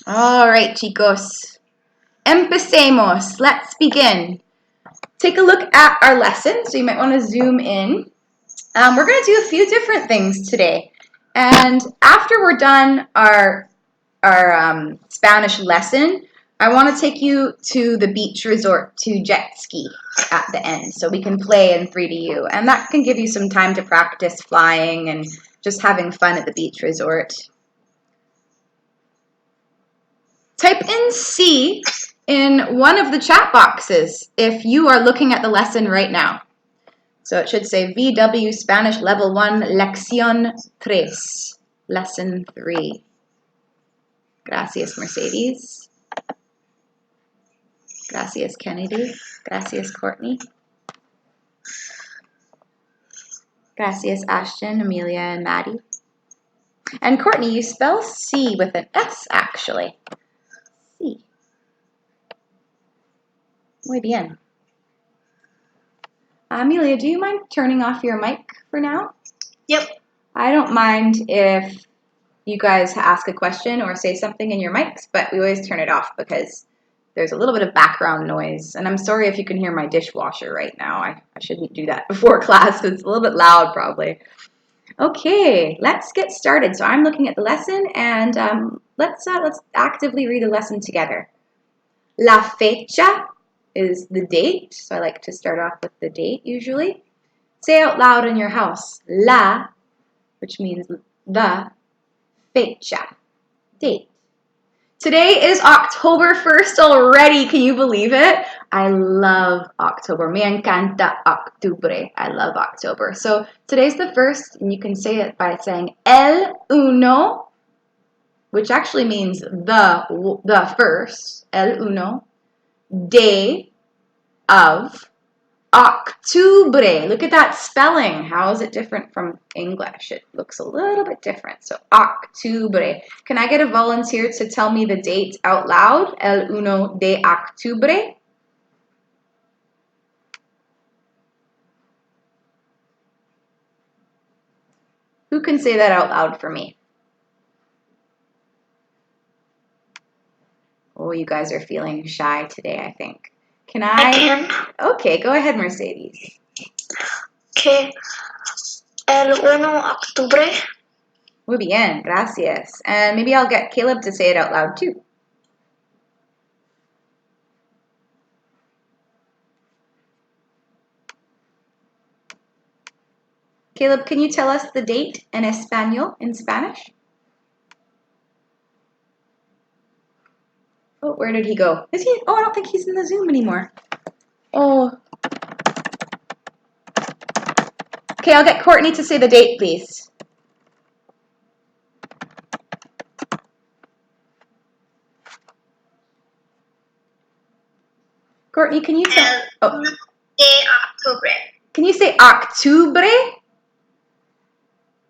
All right, chicos. Empecemos. Let's begin. Take a look at our lesson. So you might want to zoom in. We're going to do a few different things today. And after we're done our Spanish lesson, I want to take you to the beach resort to jet ski at the end so we can play in 3DU. And that can give you some time to practice flying and just having fun at the beach resort. Type in C in one of the chat boxes if you are looking at the lesson right now. So it should say VW Spanish Level 1, Lección 3, Lesson 3. Gracias, Mercedes. Gracias, Kennedy. Gracias, Courtney. Gracias, Ashton, Amelia, and Maddie. And Courtney, you spell C with an S, actually. C. Muy bien. Amelia, do you mind turning off your mic for now? Yep. I don't mind if you guys ask a question or say something in your mics, but we always turn it off because there's a little bit of background noise. And I'm sorry if you can hear my dishwasher right now. I shouldn't do that before class because it's a little bit loud probably. Okay, let's get started. So I'm looking at the lesson and let's actively read the lesson together. La fecha is the date. So I like to start off with the date usually. Say out loud in your house. La, which means the, fecha, date. Today is October 1st already. Can you believe it? I love October. Me encanta octubre. I love October. So today's the 1st, and you can say it by saying el uno, which actually means the first, el uno, de, of, octubre. Look at that spelling. How is it different from English? It looks a little bit different. So octubre. Can I get a volunteer to tell me the date out loud? El uno de octubre. Who can say that out loud for me? Oh, you guys are feeling shy today, I think. Can I? can. Okay, go ahead, Mercedes. Okay. El 1 octubre. Muy bien, gracias. And maybe I'll get Caleb to say it out loud too. Caleb, can you tell us the date en español, in Spanish? Oh, where did he go? Is he? Oh, I don't think he's in the Zoom anymore. Oh. Okay, I'll get Courtney to say the date, please. Courtney, can you tell? El 1 de octubre. Can you say octubre?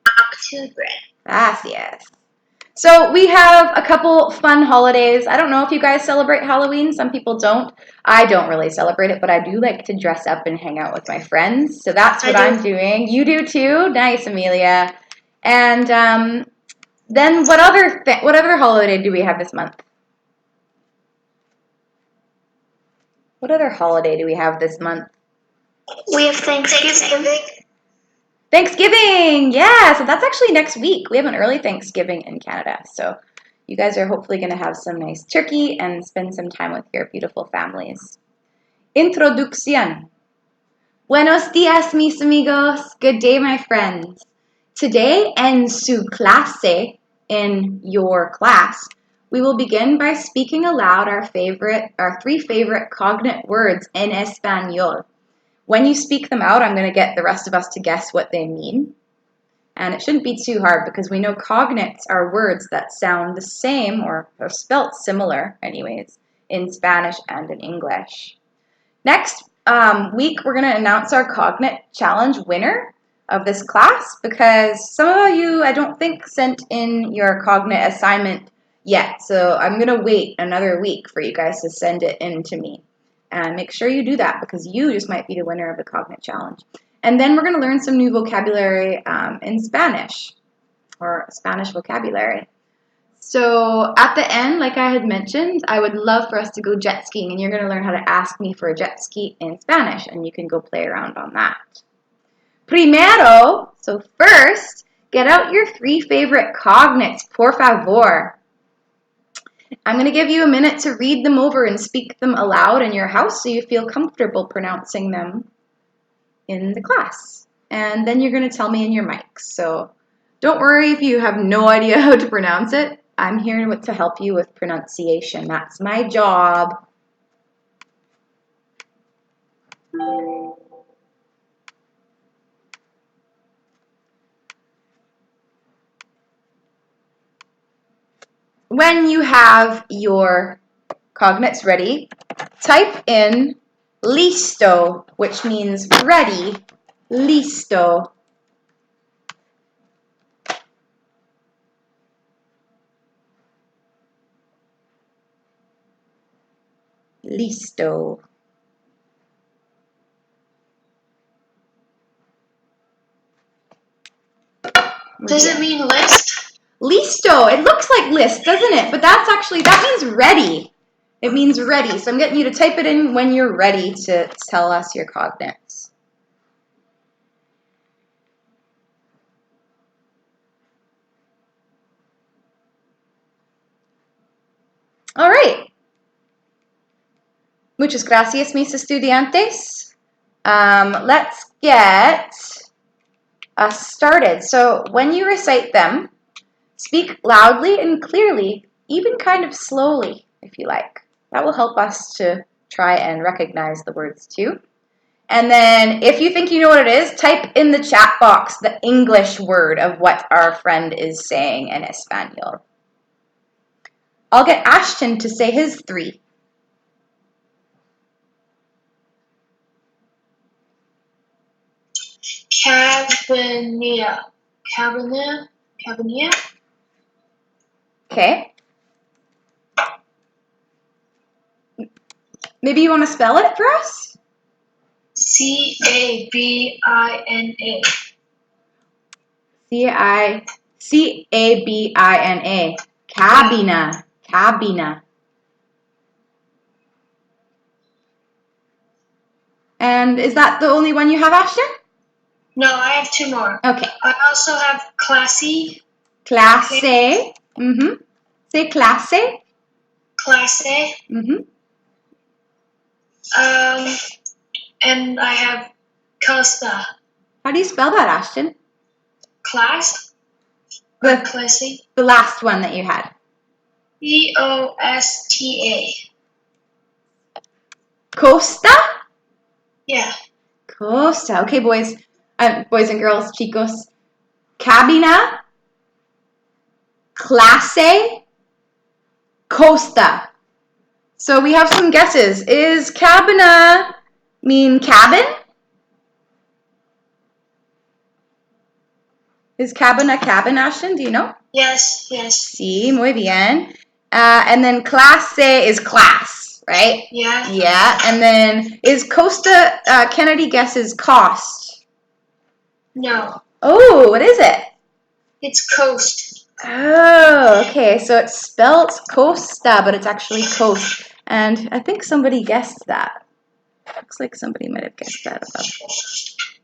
Octubre. Gracias. So we have a couple fun holidays. I don't know if you guys celebrate Halloween. Some people don't. I don't really celebrate it, but I do like to dress up and hang out with my friends. So that's what I'm doing. You do too? Nice, Amelia. And then what other holiday do we have this month? What other holiday do we have this month? We have Thanksgiving. Thanksgiving! Yeah, so that's actually next week. We have an early Thanksgiving in Canada. So you guys are hopefully going to have some nice turkey and spend some time with your beautiful families. Introducción. Buenos días, mis amigos. Good day, my friends. Today, en su clase, in your class, we will begin by speaking aloud our 3 favorite cognate words in Espanol. When you speak them out, I'm going to get the rest of us to guess what they mean. And it shouldn't be too hard because we know cognates are words that sound the same or are spelt similar anyways in Spanish and in English. Next week, we're going to announce our Cognate Challenge winner of this class because some of you, I don't think, sent in your Cognate assignment yet. So I'm going to wait another week for you guys to send it in to me. And make sure you do that because you just might be the winner of the Cognate Challenge. And then we're going to learn some new vocabulary in Spanish or Spanish vocabulary. So at the end, like I had mentioned, I would love for us to go jet skiing, and you're going to learn how to ask me for a jet ski in Spanish, and you can go play around on that. Primero, so first, get out your 3 favorite cognates, por favor. I'm going to give you a minute to read them over and speak them aloud in your house so you feel comfortable pronouncing them in the class. And then you're going to tell me in your mics. So don't worry if you have no idea how to pronounce it. I'm here to help you with pronunciation. That's my job. When you have your cognates ready, type in listo, which means ready. Listo. Listo. Does it mean list? Listo. It looks like list, doesn't it? But that means ready. It means ready. So I'm getting you to type it in when you're ready to tell us your cognates. All right. Muchas gracias, mis estudiantes. Let's get us started. So when you recite them, speak loudly and clearly, even kind of slowly, if you like. That will help us to try and recognize the words too. And then if you think you know what it is, type in the chat box the English word of what our friend is saying in Espanol. I'll get Ashton to say his 3. Cabinia. Cabinia? Cabinia? Okay. Maybe you want to spell it for us? C-A-B-I-N-A. C-A-B-I-N-A. Cabina. Cabina. And is that the only one you have, Ashton? No, I have 2 more. Okay. I also have classy. Clase. Mm-hmm. Say clase. Classe. Mm-hmm. And I have Costa. How do you spell that, Ashton? Class? Classy? The last one that you had. C-O-S-T-A. Costa? Yeah. Costa. Okay, boys and girls, chicos. Cabina. Clase. Costa. So we have some guesses. Is cabina mean cabin? Is cabina cabin, Ashton? Do you know? Yes, yes. Sí, muy bien. And then clase is class, right? Yeah. Yeah. And then is Costa, Kennedy guesses cost. No. Oh, what is it? It's coast. Oh, okay. So it's spelled Costa, but it's actually coast. And I think somebody guessed that. Looks like somebody might have guessed that above.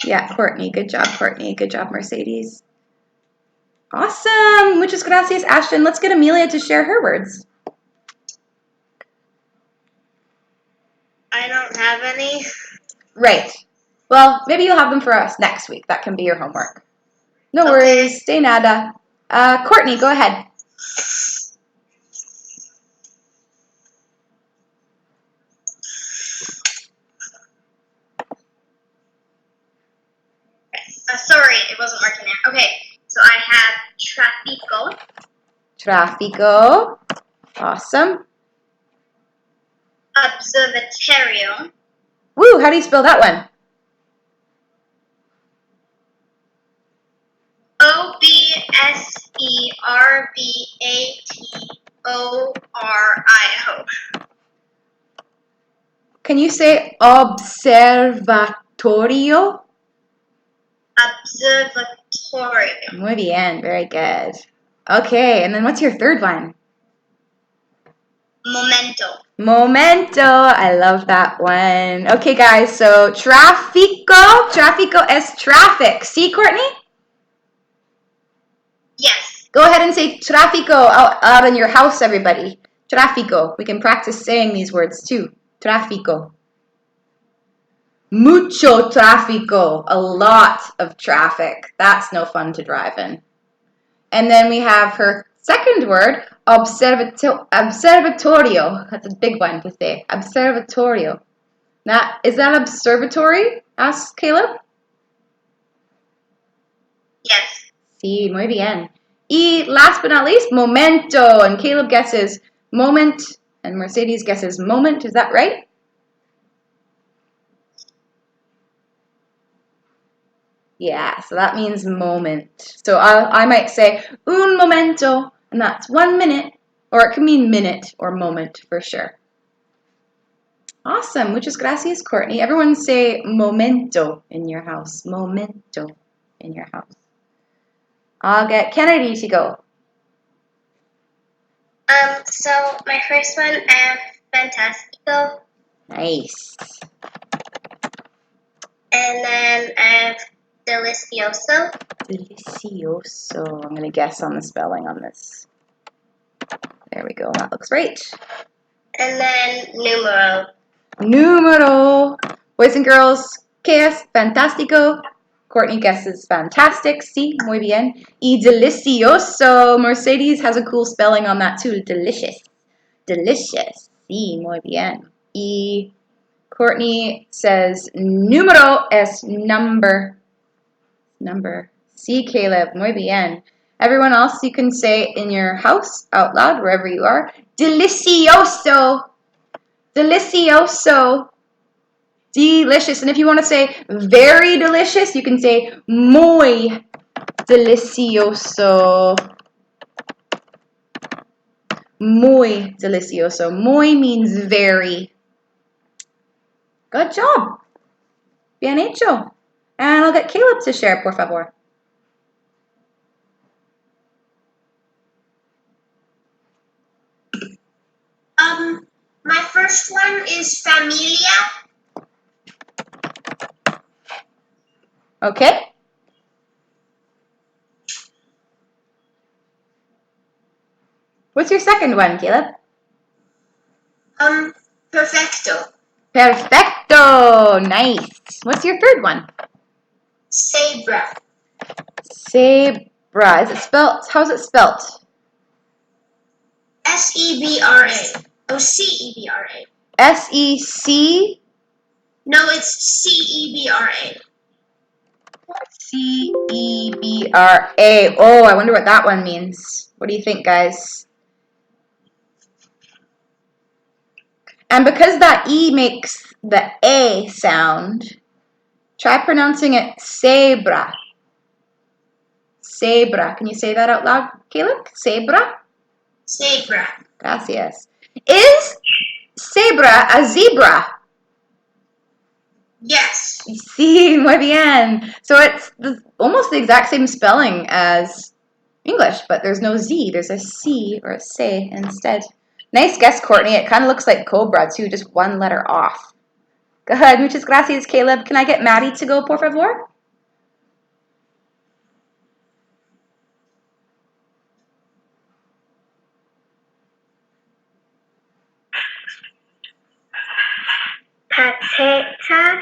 Yeah, Courtney. Good job, Courtney. Good job, Mercedes. Awesome. Muchas gracias, Ashton. Let's get Amelia to share her words. I don't have any. Right. Well, maybe you'll have them for us next week. That can be your homework. No worries. De nada. Courtney, go ahead. Sorry, it wasn't working there. Okay, so I have Trafico. Trafico. Awesome. Observatorio. Woo, how do you spell that one? Observatorio. Can you say observatorio? Observatorio. Muy bien, very good. Okay, and then what's your third one? Momento. Momento. I love that one. Okay, guys, so tráfico. Tráfico es traffic. See, Courtney? Yes. Go ahead and say tráfico out in your house, everybody. Tráfico. We can practice saying these words too. Tráfico. Mucho tráfico. A lot of traffic. That's no fun to drive in. And then we have her second word, observatorio. That's a big one to say. Observatorio. Is that observatory? Asked Caleb. Yes. Sí, muy bien. Y last but not least, momento. And Caleb guesses moment, and Mercedes guesses moment. Is that right? Yeah, so that means moment. So I might say un momento, and that's 1 minute, or it can mean minute or moment for sure. Awesome. Muchas gracias, Courtney. Everyone say momento in your house. Momento in your house. I'll get Kennedy to go. So my first one, I have Fantastico. Nice. And then I have Delicioso. Delicioso. I'm going to guess on the spelling on this. There we go. That looks right. And then Numero. Número. Boys and girls, ¿qué es fantástico? Courtney guesses fantastic. Sí, muy bien. Y delicioso. Mercedes has a cool spelling on that too. Delicious. Delicious. Sí, muy bien. Y Courtney says número es number. Number. Sí, Caleb. Muy bien. Everyone else, you can say in your house out loud, wherever you are. Delicioso. Delicioso. Delicious. And if you want to say very delicious, you can say muy delicioso. Muy delicioso. Muy means very. Good job. Bien hecho. And I'll get Caleb to share, por favor. My first one is Familia. Okay. What's your second one, Caleb? Perfecto. Perfecto. Nice. What's your third one? Zebra. Zebra. Is it spelt? How's it spelt? Sebra. Oh, Cebra. S-E-C? No, it's Cebra. C-E-B-R-A. Oh, I wonder what that one means. What do you think, guys? And because that E makes the A sound, try pronouncing it zebra. Zebra. Can you say that out loud, Caleb? Zebra? Zebra. Gracias. Is zebra a zebra? Yes. Sí, muy bien. So it's almost the exact same spelling as English, but there's no Z. There's a C or a C instead. Nice guess, Courtney. It kind of looks like cobra, too, just one letter off. Good. Muchas gracias, Caleb. Can I get Maddie to go, por favor? Patata.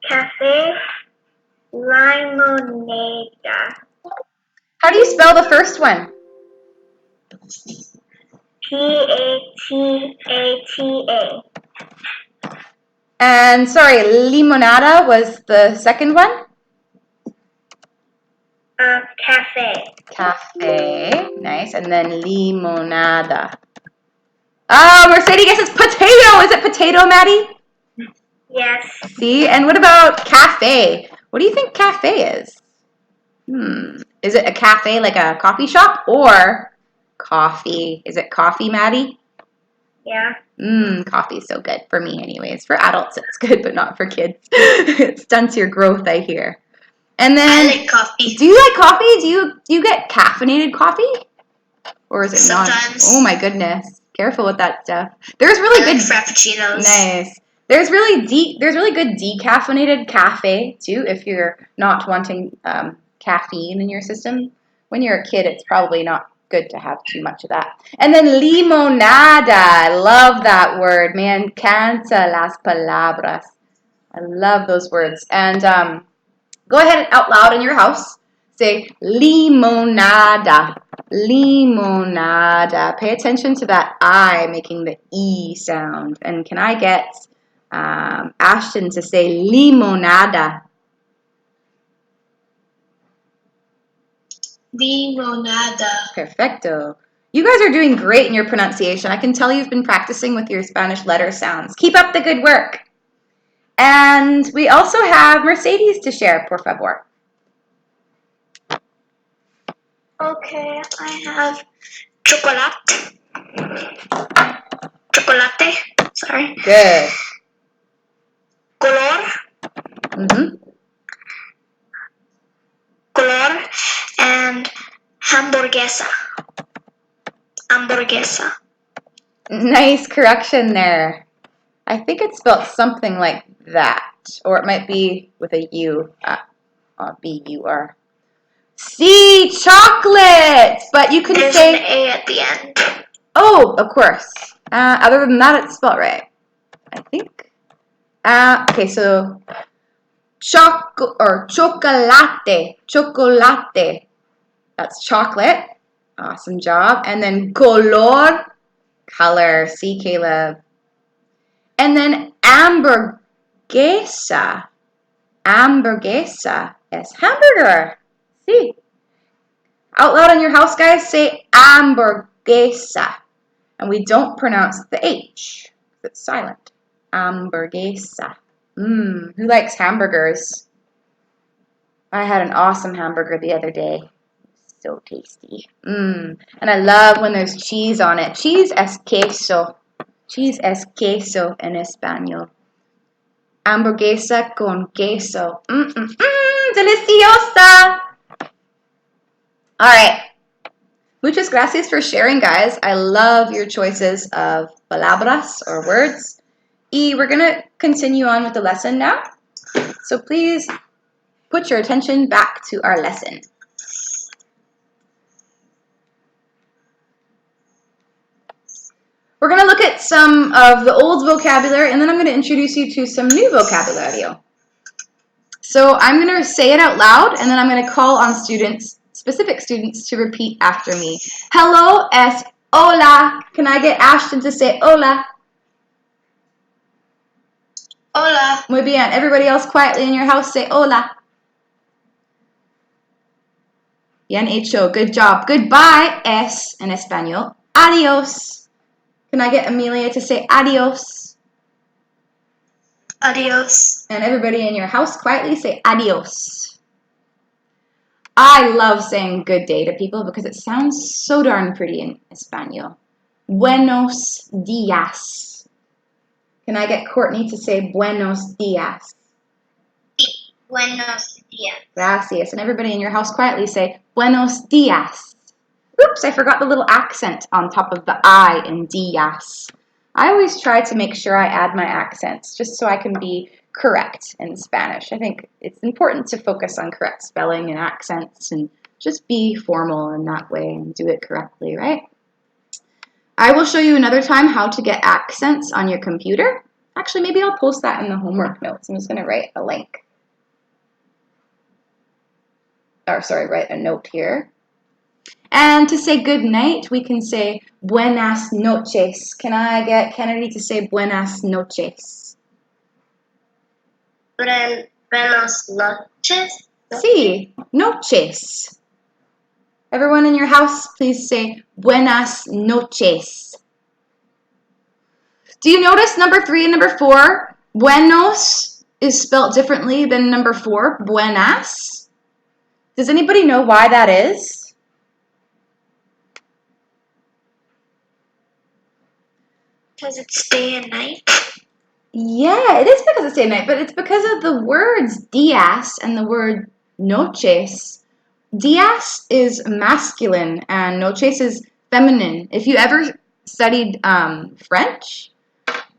Cafe. Limonada. How do you spell the first one? Patata. And sorry, limonada was the second one? Cafe. Cafe. Nice. And then limonada. Oh, Mercedes guesses potato. Is it potato, Maddie? Yes. See? And what about cafe? What do you think cafe is? Is it a cafe like a coffee shop or coffee? Is it coffee, Maddie? Yeah. Coffee's so good for me anyways. For adults it's good, but not for kids. It stunts your growth, I hear. And then I like coffee. Do you like coffee? Do you get caffeinated coffee? Or is it Sometimes. not? Oh my goodness. Careful with that stuff. There's really I like good frappuccinos. Nice. There's really good decaffeinated cafe too if you're not wanting caffeine in your system. When you're a kid, it's probably not good to have too much of that. And then limonada. I love that word. Me encanta las palabras. I love those words. And go ahead out loud in your house. Say limonada. Limonada. Pay attention to that I making the E sound. And can I get Ashton to say limonada? Limonada. Perfecto. You guys are doing great in your pronunciation. I can tell you've been practicing with your Spanish letter sounds. Keep up the good work. And we also have Mercedes to share, por favor. Okay, I have chocolate. Chocolate. Sorry. Good. Color. Color and hamburguesa. Hamburguesa. Nice correction there. I think it's spelled something like that. Or it might be with a U. B-U-R. C, chocolate! But you can There's say... an A at the end. Oh, of course. Other than that, it's spelled right. I think. Okay, so... chocolate. Chocolate. That's chocolate. Awesome job. And then color. Color. See, Caleb. And then hamburguesa. Hamburguesa is hamburger. See? Out loud in your house, guys, say hamburguesa. And we don't pronounce the H. It's silent. Hamburguesa. Who likes hamburgers? I had an awesome hamburger the other day. So tasty. And I love when there's cheese on it. Cheese es queso. Cheese es queso en español. Hamburguesa con queso. Deliciosa. All right. Muchas gracias for sharing, guys. I love your choices of palabras or words. Y we're going to continue on with the lesson now. So please put your attention back to our lesson. We're going to look at some of the old vocabulary, and then I'm going to introduce you to some new vocabulary. So I'm going to say it out loud, and then I'm going to call on students, specific students, to repeat after me. Hello es hola. Can I get Ashton to say hola? Hola. Muy bien. Everybody else quietly in your house say hola. Bien hecho. Good job. Goodbye es en español adiós. Can I get Amelia to say adios? Adios. And everybody in your house quietly say adios. I love saying good day to people because it sounds so darn pretty in Espanol. Buenos días. Can I get Courtney to say buenos días? Buenos días. Gracias. And everybody in your house quietly say buenos días. Oops, I forgot the little accent on top of the I in días. I always try to make sure I add my accents just so I can be correct in Spanish. I think it's important to focus on correct spelling and accents and just be formal in that way and do it correctly, right? I will show you another time how to get accents on your computer. Actually, maybe I'll post that in the homework notes. I'm just going to write a link. Write a note here. And to say good night, we can say buenas noches. Can I get Kennedy to say buenas noches? Buenas noches. Sí, noches. Everyone in your house, please say buenas noches. Do you notice number 3 and number 4? Buenos is spelled differently than number 4, buenas. Does anybody know why that is? Because it's day and night. Yeah, it is because it's day and night, but it's because of the words días and the word noches. Días is masculine and noches is feminine. If you ever studied French,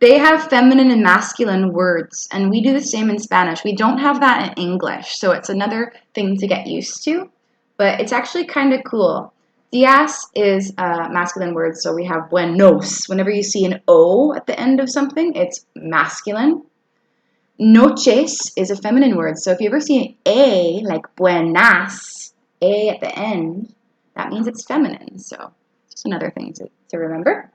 they have feminine and masculine words, and we do the same in Spanish. We don't have that in English, so it's another thing to get used to, but it's actually kind of cool. Días is a masculine word, so we have buenos. Whenever you see an O at the end of something, it's masculine. Noches is a feminine word, so if you ever see an A, like buenas, A at the end, that means it's feminine, so just another thing to remember.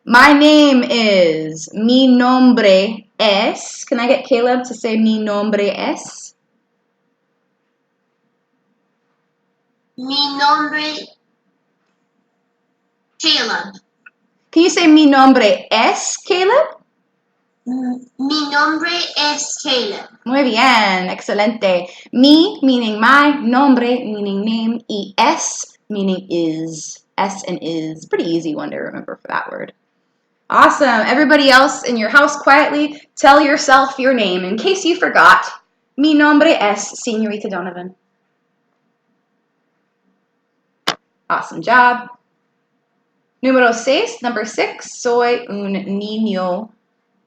My name is, mi nombre es, can I get Caleb to say mi nombre es? Mi nombre, Caleb. Can you say mi nombre es, Caleb? Mi nombre es Caleb. Muy bien, excelente. Mi meaning my, nombre meaning name, y es meaning is. S and is. Pretty easy one to remember for that word. Awesome. Everybody else in your house, quietly tell yourself your name in case you forgot. Mi nombre es Señorita Donovan. Awesome job. Number 6, soy un niño.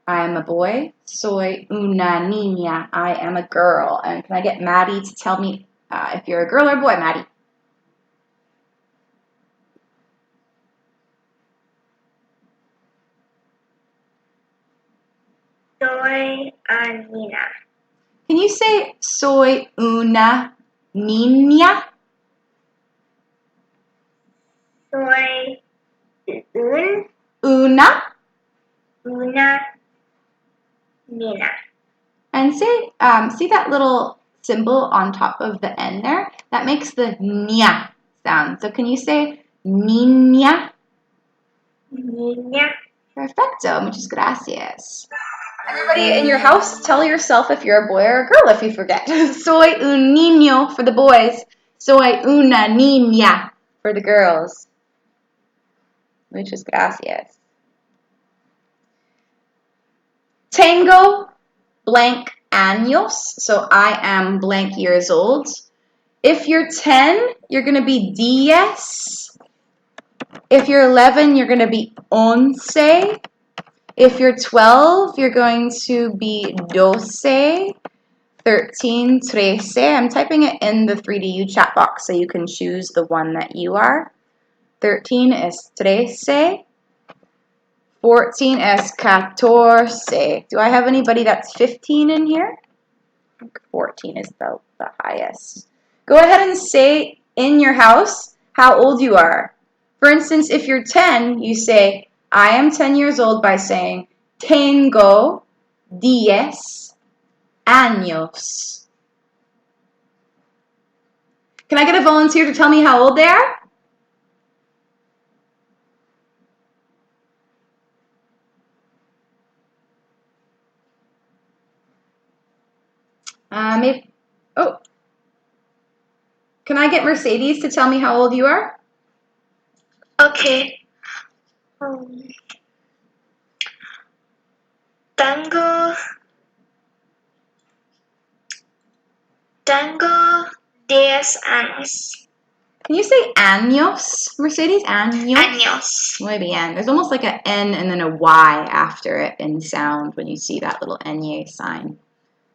I am a boy. Soy una niña. I am a girl. And can I get Maddie to tell me if you're a girl or a boy, Maddie? Soy a niña. Can you say soy una niña? Soy Una. niña. And say, see that little symbol on top of the N there? That makes the nya sound. So can you say niña? Niña. Perfecto. Muchas gracias. Everybody in your house, tell yourself if you're a boy or a girl if you forget. Soy un niño for the boys. Soy una niña for the girls. Muchas gracias. Tengo blank años. So I am blank years old. If you're 10, you're going to be 10. If you're 11, you're going to be 11. If you're 12, you're going to be 12. 13, 13. I'm typing it in the 3DU chat box so you can choose the one that you are. 13 is 13. 14 is 14. Do I have anybody that's 15 in here? I think 14 is the highest. Go ahead and say in your house how old you are. For instance, if you're 10, you say, I am 10 years old by saying, tengo 10 años. Can I get a volunteer to tell me how old they are? Maybe. Oh. Can I get Mercedes to tell me how old you are? Okay. Tengo 10 años. Can you say años, Mercedes? Años? Años. Muy bien. There's almost like an N and then a Y after it in sound when you see that little ñ sign.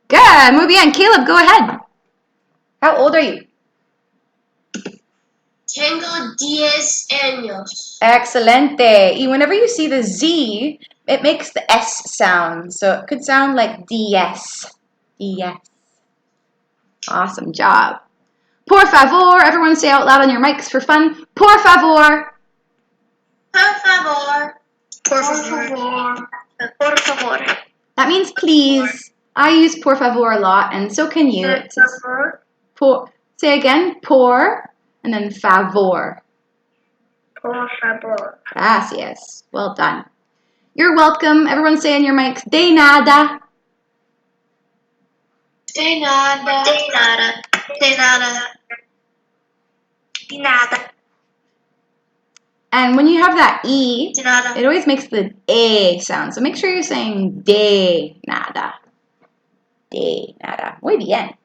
Good. Muy bien. Caleb, go ahead. How old are you? Tengo 10 años. Excelente. Y whenever you see the Z, it makes the S sound. So it could sound like DS. DS. Awesome job. Por favor. Everyone say out loud on your mics for fun. Por favor. Por favor. Por favor. Por favor. That means please. I use por favor a lot, and so can you. Por favor. Say again, por, and then favor. Por favor. Gracias. Well done. You're welcome. Everyone say on your mics, de nada. De nada. De nada. De nada. De nada. And when you have that E, De nada. it always makes the A sound. So make sure you're saying de nada. De nada. Muy bien.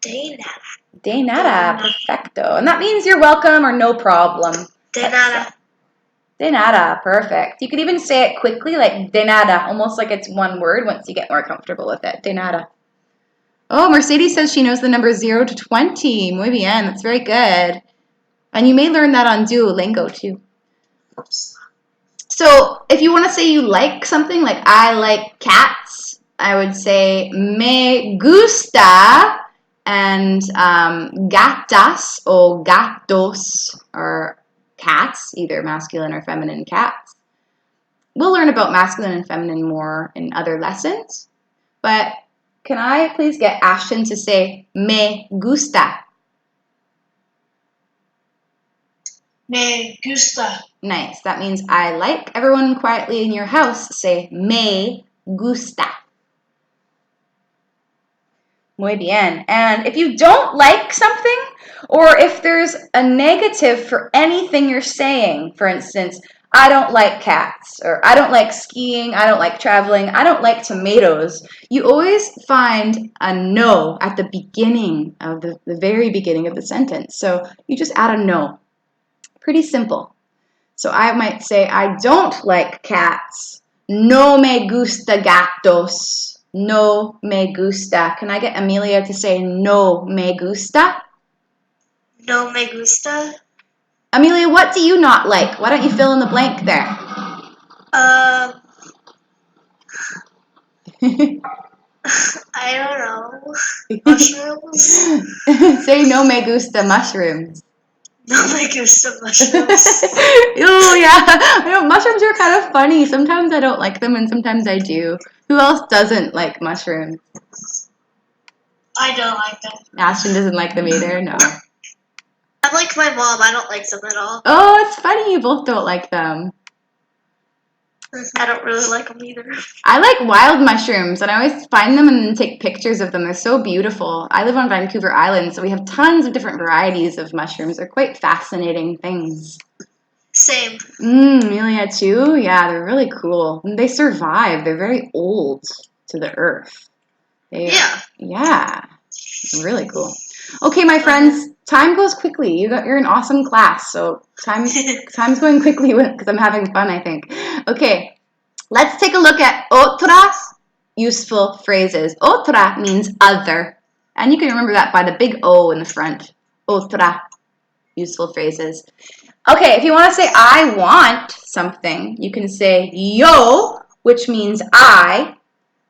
De nada. De nada. Perfecto. And that means you're welcome or no problem. De nada. De nada, perfect. You could even say it quickly, like de nada, almost like it's one word once you get more comfortable with it. De nada. Oh, Mercedes says she knows the number 0 to 20. Muy bien, that's very good. And you may learn that on Duolingo too. So if you want to say you like something, like I like cats, I would say me gusta, and gatas or gatos are cats, either masculine or feminine cats. We'll learn about masculine and feminine more in other lessons, but can I please get Ashton to say me gusta? Me gusta. Nice. That means I like. Everyone quietly in your house say me gusta. Muy bien. And if you don't like something, or if there's a negative for anything you're saying, for instance, I don't like cats, or I don't like skiing, I don't like traveling, I don't like tomatoes, you always find a no at the beginning of the very beginning of the sentence. So you just add a no. Pretty simple. So I might say, I don't like cats. No me gusta gatos. No me gusta. Can I get Amelia to say no me gusta? No me gusta. Amelia, what do you not like? Why don't you fill in the blank there? I don't know. Mushrooms? Say no me gusta mushrooms. No me gusta mushrooms. Oh yeah, mushrooms are kind of funny. Sometimes I don't like them and sometimes I do. Who else doesn't like mushrooms? I don't like them. Ashton doesn't like them either, no. I'm like my mom, I don't like them at all. Oh, it's funny you both don't like them. I don't really like them either. I like wild mushrooms, and I always find them and then take pictures of them. They're so beautiful. I live on Vancouver Island, so we have tons of different varieties of mushrooms. They're quite fascinating things. Same. Amelia too? Yeah, they're really cool. And they survive. They're very old to the earth. Yeah, really cool. Okay, my friends, time goes quickly. You're an awesome class, so time's going quickly because I'm having fun, I think. Okay, let's take a look at otras useful phrases. Otra means other, and you can remember that by the big O in the front. Otra useful phrases. Okay, if you want to say I want something, you can say yo, which means I,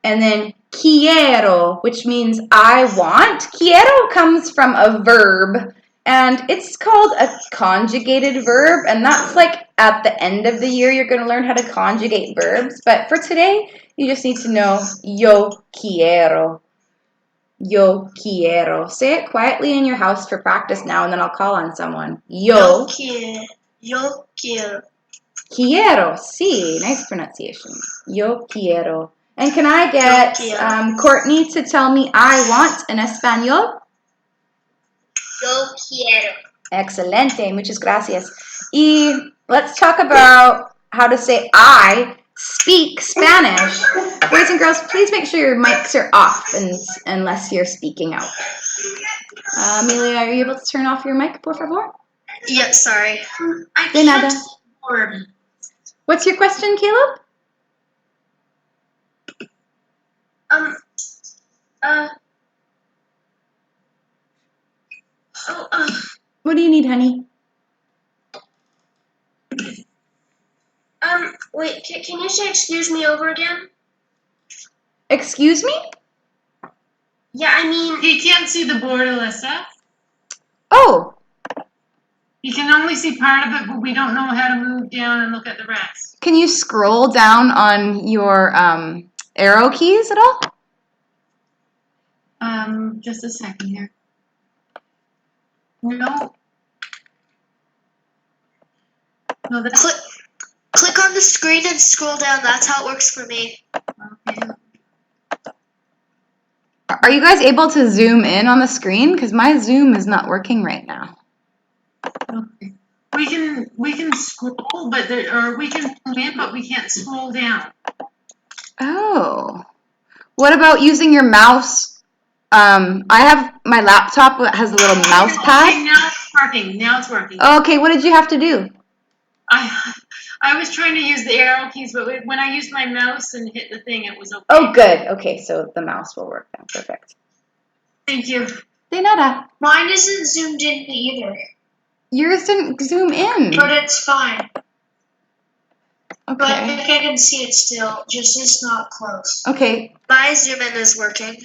and then quiero, which means I want. Quiero comes from a verb, and it's called a conjugated verb, and that's like at the end of the year you're going to learn how to conjugate verbs. But for today, you just need to know yo quiero. Yo quiero. Say it quietly in your house for practice now, and then I'll call on someone. Yo quiero. Quiero. Sí, nice pronunciation. Yo quiero. And can I get Courtney to tell me I want in Espanol? Yo quiero. Excelente, muchas gracias. Y let's talk about how to say I speak Spanish. Boys and girls, please make sure your mics are off unless you're speaking out. Amelia, are you able to turn off your mic, por favor? Yeah, sorry. De nada. What's your question, Caleb? What do you need, honey? Wait, can you say excuse me over again? Excuse me? Yeah, I mean... He can't see the board, Alyssa. Oh. He can only see part of it, but we don't know how to move down and look at the rest. Can you scroll down on your arrow keys at all? Just a second here. No. No, that's... Click on the screen and scroll down. That's how it works for me. Okay. Are you guys able to zoom in on the screen? Because my Zoom is not working right now. Okay. We can scroll, but we can zoom in, but we can't scroll down. Oh. What about using your mouse? I have my laptop that has a little mouse pad. Okay, now it's working. Okay, what did you have to do? I was trying to use the arrow keys, but when I used my mouse and hit the thing, it was okay. Oh, good. Okay, so the mouse will work now. Perfect. Thank you. De nada. Mine isn't zoomed in either, Yours didn't zoom in. but it's fine. But I Okay. think I can see it still, just it's not close. Okay. My zoom in is working.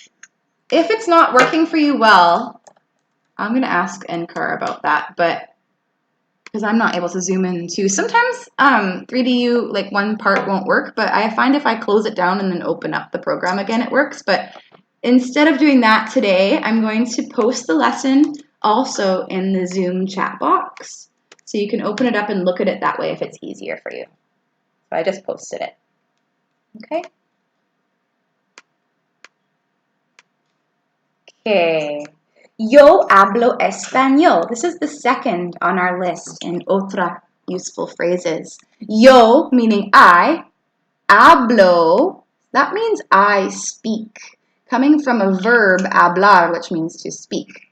If it's not working for you well, I'm going to ask NCAR about that, but because I'm not able to zoom in too. Sometimes 3DU, like one part won't work, but I find if I close it down and then open up the program again, it works. But instead of doing that today, I'm going to post the lesson also in the Zoom chat box. So you can open it up and look at it that way if it's easier for you. So I just posted it. Okay. Okay. Yo hablo español. This is the second on our list in otra useful phrases. Yo meaning I, hablo, that means I speak, coming from a verb hablar, which means to speak.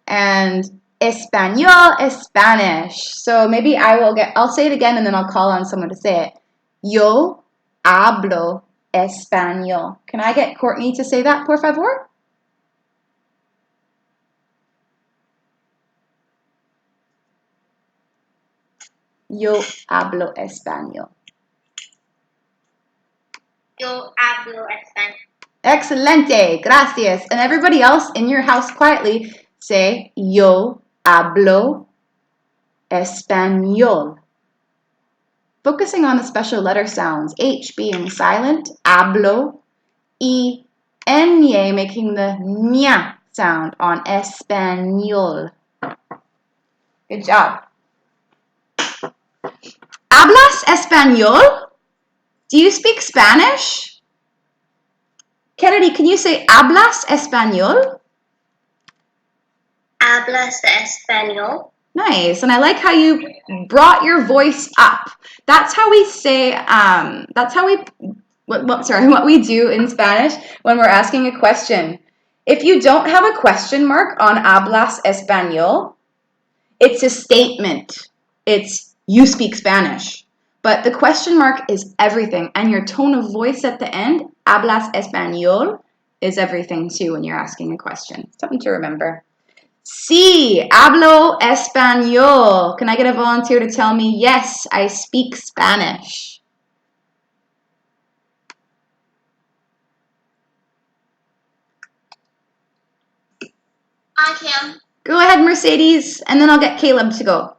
And español is Spanish. So maybe I'll say it again and then I'll call on someone to say it. Yo hablo español. Can I get Courtney to say that, por favor? Yo hablo español. Yo hablo español. Excelente, gracias. And everybody else in your house quietly say, yo hablo español. Focusing on the special letter sounds, H being silent, hablo, y, ñe making the ña sound on español. Good job. ¿Hablas español? Do you speak Spanish? Kennedy, can you say ¿hablas español? Hablas español? Nice, and I like how you brought your voice up. That's how we say, what we do in Spanish when we're asking a question. If you don't have a question mark on hablas español, it's a statement. It's you speak Spanish. But the question mark is everything, and your tone of voice at the end, hablas español, is everything too when you're asking a question. Something to remember. Sí, hablo español. Can I get a volunteer to tell me, yes, I speak Spanish? I can. Go ahead, Mercedes, and then I'll get Caleb to go.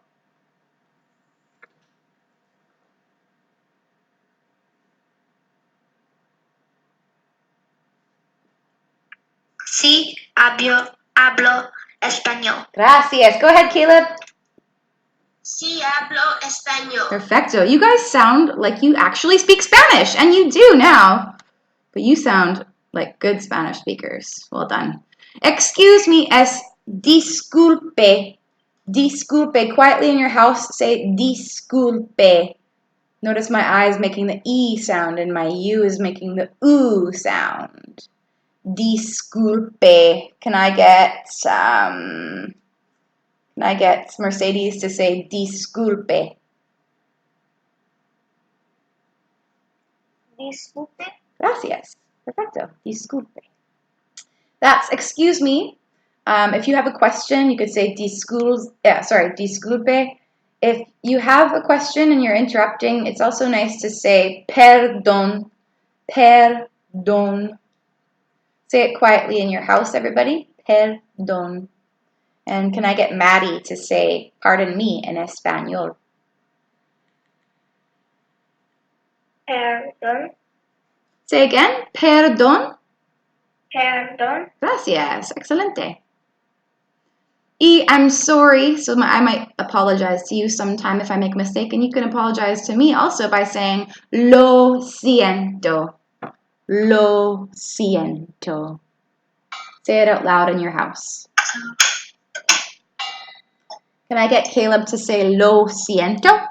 Sí, hablo español. Gracias. Go ahead, Caleb. Sí, hablo español. Perfecto. You guys sound like you actually speak Spanish, and you do now. But you sound like good Spanish speakers. Well done. Excuse me, es disculpe. Disculpe. Quietly in your house, say disculpe. Notice my I is making the E sound, and my U is making the U sound. Disculpe. Can I get Mercedes to say disculpe? Disculpe. Gracias. Perfecto. Disculpe. That's excuse me. If you have a question, you could say disculpe. If you have a question and you're interrupting, it's also nice to say perdón. Perdón. Say it quietly in your house, everybody. Perdón. And can I get Maddie to say pardon me in español? Perdón. Say again. Perdón. Perdón. Gracias. Excelente. Y I'm sorry, so I might apologize to you sometime if I make a mistake, and you can apologize to me also by saying lo siento. Lo siento. Say it out loud in your house. Can I get Caleb to say lo siento?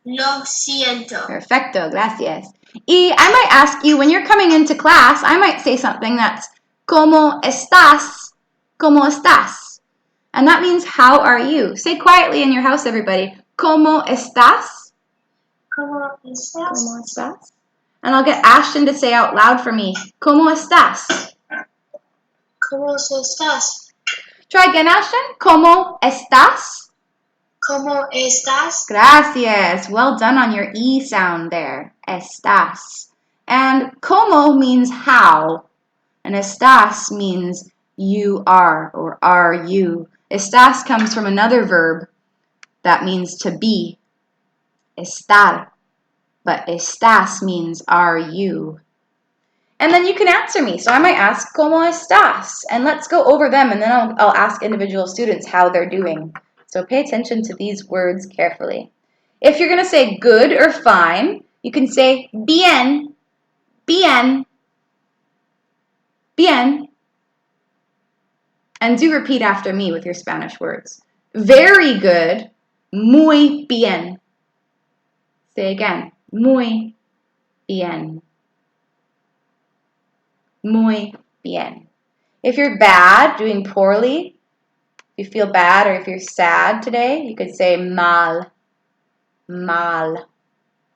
Lo siento. Perfecto, gracias. Y I might ask you, when you're coming into class, I might say something that's ¿Cómo estás? ¿Cómo estás? And that means how are you? Say quietly in your house, everybody. ¿Cómo estás? ¿Cómo estás? ¿Cómo estás? And I'll get Ashton to say out loud for me. ¿Cómo estás? ¿Cómo estás? Try again, Ashton. ¿Cómo estás? ¿Cómo estás? Gracias. Well done on your E sound there. Estás. And como means how. And estás means you are or are you. Estás comes from another verb that means to be. Estar. But estás means are you. And then you can answer me. So I might ask, ¿Cómo estás? And let's go over them, and then I'll ask individual students how they're doing. So pay attention to these words carefully. If you're going to say good or fine, you can say bien, bien, bien. And do repeat after me with your Spanish words. Very good, muy bien. Say again, muy bien. Muy bien. If you're bad, doing poorly, if you feel bad or if you're sad today, you could say mal. Mal.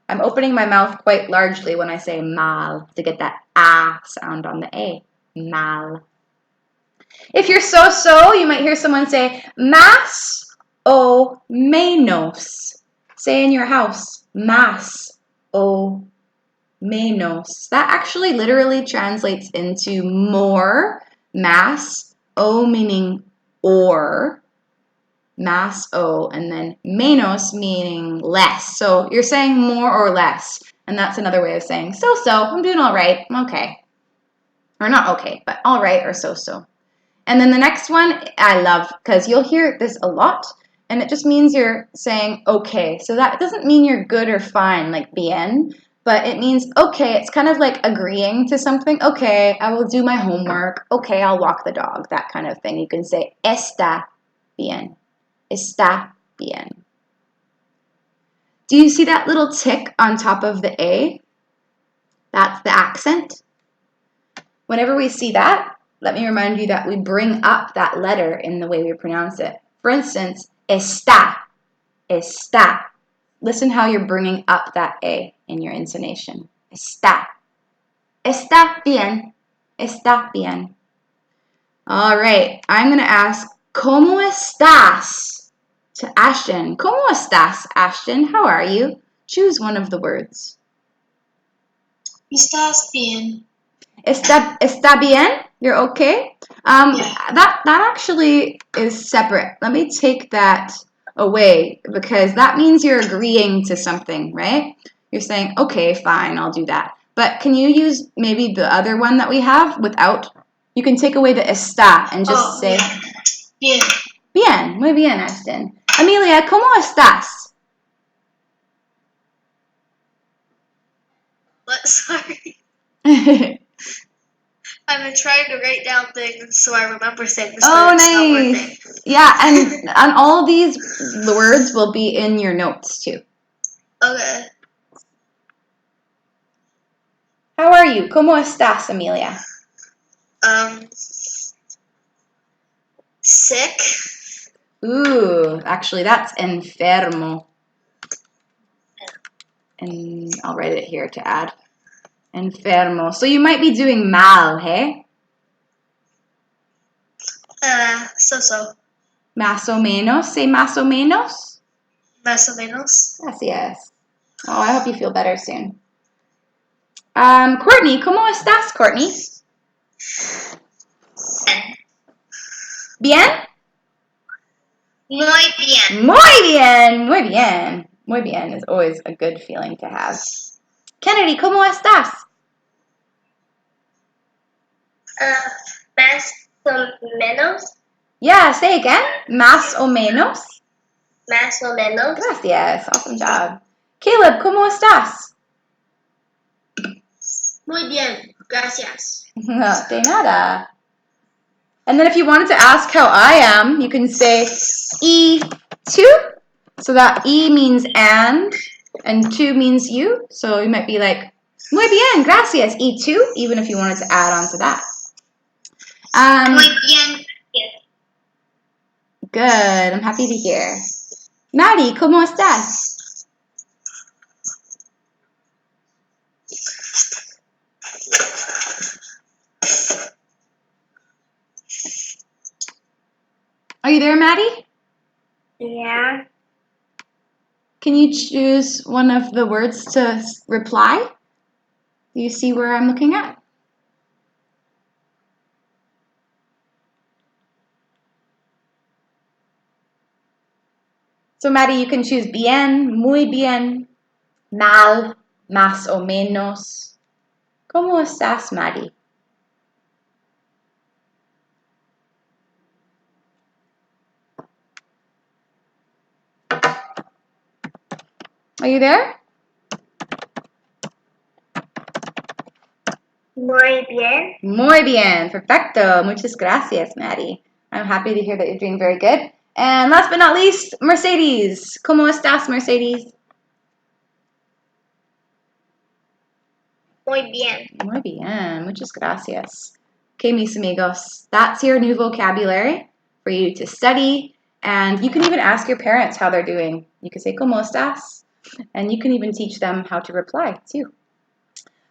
I'm opening my mouth quite largely when I say mal to get that ah sound on the A. Mal. If you're so-so, you might hear someone say más o menos. Say in your house, más o menos. That actually literally translates into more, más, o meaning or, más o, and then menos meaning less. So you're saying more or less, and that's another way of saying so-so, I'm doing all right, I'm okay. Or not okay, but all right or so-so. And then the next one I love because you'll hear this a lot, and it just means you're saying okay. So that doesn't mean you're good or fine like bien, but it means okay. It's kind of like agreeing to something. Okay, I will do my homework. Okay, I'll walk the dog. That kind of thing. You can say está bien. Está bien. Do you see that little tick on top of the A? That's the accent. Whenever we see that, let me remind you that we bring up that letter in the way we pronounce it. For instance, está, está. Listen how you're bringing up that A in your intonation. Está. Está bien. Está bien. All right, I'm going to ask, ¿Cómo estás? To Ashton. ¿Cómo estás, Ashton? How are you? Choose one of the words. ¿Estás bien? Está bien? You're okay? That actually is separate. Let me take that away because that means you're agreeing to something, right? You're saying, okay, fine, I'll do that. But can you use maybe the other one that we have without? You can take away the está and just say, Bien. bien, muy bien, Ashton. Amelia, ¿cómo estás? What? Sorry. I've been trying to write down things so I remember things. Oh, but it's not working. nice. Yeah, and all these the words will be in your notes too. Okay. How are you? ¿Cómo estás, Amelia? Sick. Ooh, actually, that's enfermo. And I'll write it here to add. Enfermo. So you might be doing mal, hey? So. Más o menos. Say más o menos. Más o menos. Gracias. Oh, I hope you feel better soon. Courtney, ¿cómo estás, Courtney? Bien? Muy bien. Muy bien. Muy bien. Muy bien is always a good feeling to have. Kennedy, ¿cómo estás? Más o menos. Yeah, say again. Más o menos. Más o menos. Gracias. Awesome job. Caleb, ¿cómo estás? Muy bien. Gracias. No, de nada. And then if you wanted to ask how I am, you can say E2. So that E means and 2 means you. So you might be like, muy bien, gracias, E2, even if you wanted to add on to that. Muy bien. Yes. Good. I'm happy to hear. Maddie, ¿cómo estás? Are you there, Maddie? Yeah. Can you choose one of the words to reply? Do you see where I'm looking at? So, Maddie, you can choose bien, muy bien, mal, más o menos. ¿Cómo estás, Maddie? Are you there? Muy bien. Muy bien, perfecto. Muchas gracias, Maddie. I'm happy to hear that you're doing very good. And last but not least, Mercedes. ¿Cómo estás, Mercedes? Muy bien. Muy bien, muchas gracias. Okay, mis amigos, that's your new vocabulary for you to study. And you can even ask your parents how they're doing. You can say, ¿Cómo estás? And you can even teach them how to reply, too.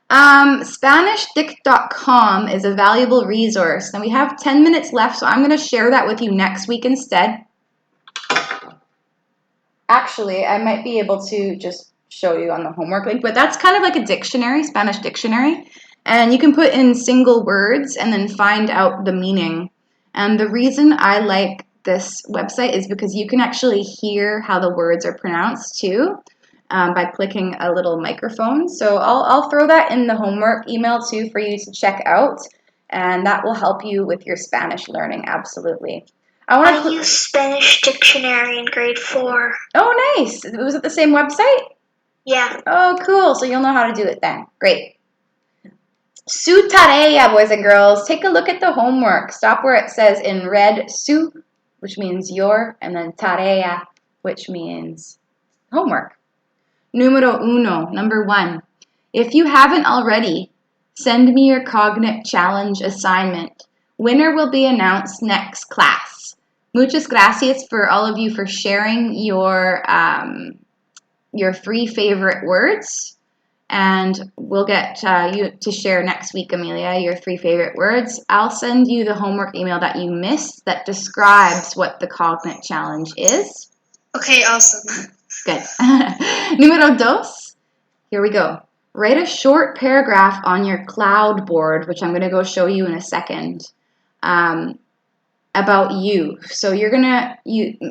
SpanishDict.com is a valuable resource. And we have 10 minutes left, so I'm going to share that with you next week instead. Actually, I might be able to just show you on the homework link, but that's kind of like a dictionary, Spanish dictionary. And you can put in single words and then find out the meaning. And the reason I like this website is because you can actually hear how the words are pronounced too. By clicking a little microphone. So I'll throw that in the homework email too for you to check out, and that will help you with your Spanish learning, absolutely. I used Spanish dictionary in grade 4. Oh, nice. Was it the same website? Yeah. Oh, cool. So you'll know how to do it then. Great. Su tarea, boys and girls. Take a look at the homework. Stop where it says in red, su, which means your, and then tarea, which means homework. Numero uno, number 1. If you haven't already, send me your Cognic Challenge assignment. Winner will be announced next class. Muchas gracias for all of you for sharing your 3 favorite words. And we'll get you to share next week, Amelia, your 3 favorite words. I'll send you the homework email that you missed that describes what the Cognic Challenge is. Okay, awesome. Good. Número 2. Here we go. Write a short paragraph on your cloud board, which I'm going to go show you in a second, about you. So you're going to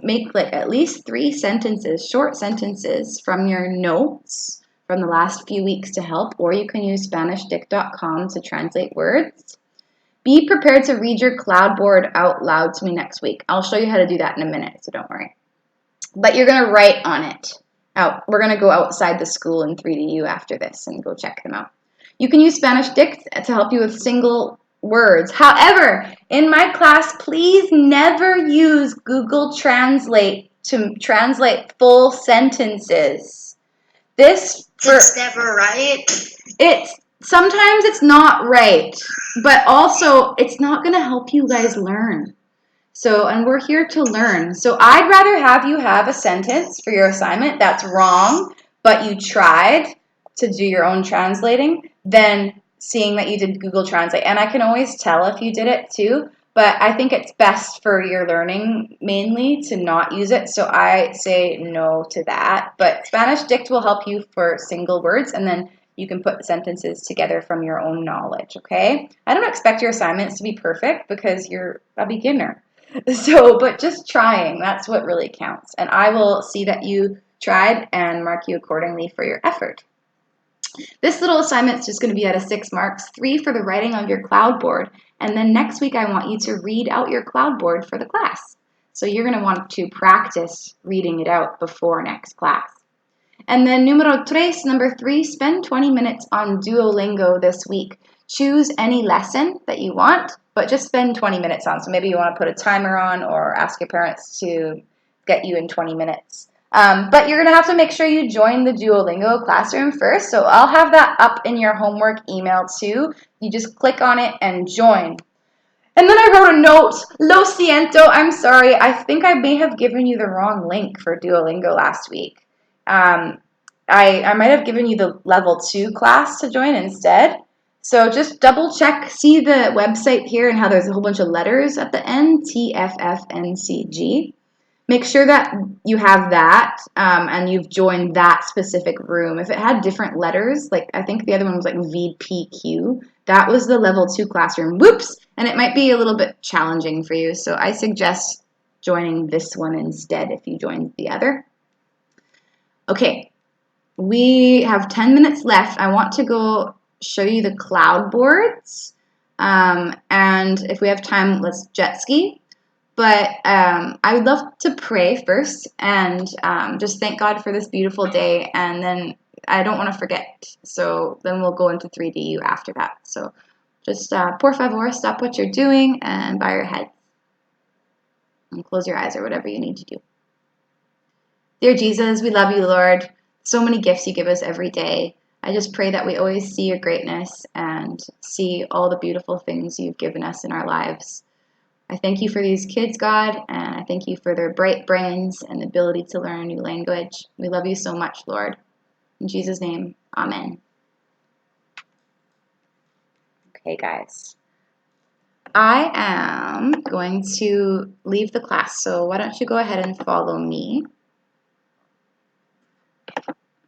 make like at least 3 sentences, short sentences from your notes from the last few weeks to help, or you can use SpanishDict.com to translate words. Be prepared to read your cloud board out loud to me next week. I'll show you how to do that in a minute, so don't worry. But you're going to write on it. We're going to go outside the school in 3DU after this and go check them out. You can use Spanish Dict to help you with single words. However, in my class, please never use Google Translate to translate full sentences. It's never right. Sometimes it's not right, but also it's not going to help you guys learn. So, and we're here to learn. So I'd rather have you have a sentence for your assignment that's wrong, but you tried to do your own translating, than seeing that you did Google Translate. And I can always tell if you did it too, but I think it's best for your learning mainly to not use it. So I say no to that. But Spanish Dict will help you for single words, and then you can put sentences together from your own knowledge, okay? I don't expect your assignments to be perfect because you're a beginner. So, but just trying, that's what really counts. And I will see that you tried and mark you accordingly for your effort. This little assignment is just going to be out of 6 marks, 3 for the writing of your cloud board. And then next week, I want you to read out your cloud board for the class. So you're going to want to practice reading it out before next class. And then numero 3, number 3, spend 20 minutes on Duolingo this week. Choose any lesson that you want, but just spend 20 minutes on. So maybe you want to put a timer on or ask your parents to get you in 20 minutes. But you're going to have to make sure you join the Duolingo classroom first. So I'll have that up in your homework email too. You just click on it and join. And then I wrote a note, Lo siento, I'm sorry. I think I may have given you the wrong link for Duolingo last week. I might have given you the level 2 class to join instead. So just double check, see the website here and how there's a whole bunch of letters at the end, TFFNCG. Make sure that you have that and you've joined that specific room. If it had different letters, like I think the other one was like VPQ, that was the level 2 classroom. Whoops! And it might be a little bit challenging for you. So I suggest joining this one instead if you joined the other. Okay, we have 10 minutes left. I want to go show you the cloud boards. And if we have time, let's jet ski. But I would love to pray first and just thank God for this beautiful day. And then I don't want to forget. So then we'll go into 3DU after that. So just por favor, stop what you're doing and bow your head. And close your eyes or whatever you need to do. Dear Jesus, we love you, Lord. So many gifts you give us every day. I just pray that we always see your greatness and see all the beautiful things you've given us in our lives. I thank you for these kids, God, and I thank you for their bright brains and the ability to learn a new language. We love you so much, Lord. In Jesus' name, amen. Okay, guys. I am going to leave the class, so why don't you go ahead and follow me.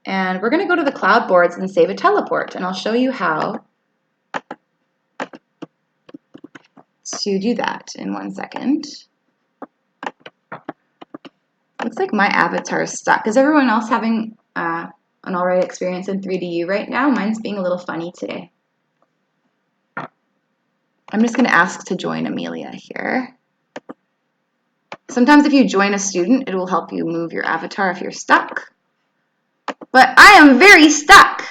And we're going to go to the cloud boards and save a teleport, and I'll show you how to do that in 1 second. Looks like my avatar is stuck. Is everyone else having an alright experience in 3DU right now? Mine's being a little funny today. I'm just going to ask to join Amelia here. Sometimes if you join a student, it will help you move your avatar if you're stuck. But I am very stuck.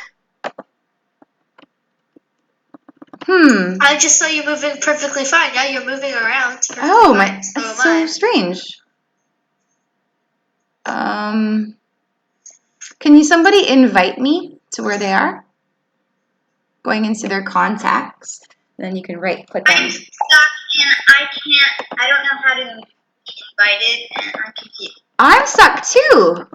I just saw you moving perfectly fine. Now you're moving around. Oh, That's that's so strange. Can somebody invite me to where they are? Going into their contacts. Then you can right click I'm on. stuck and I don't know how to be invited and I'm confused. I'm stuck too.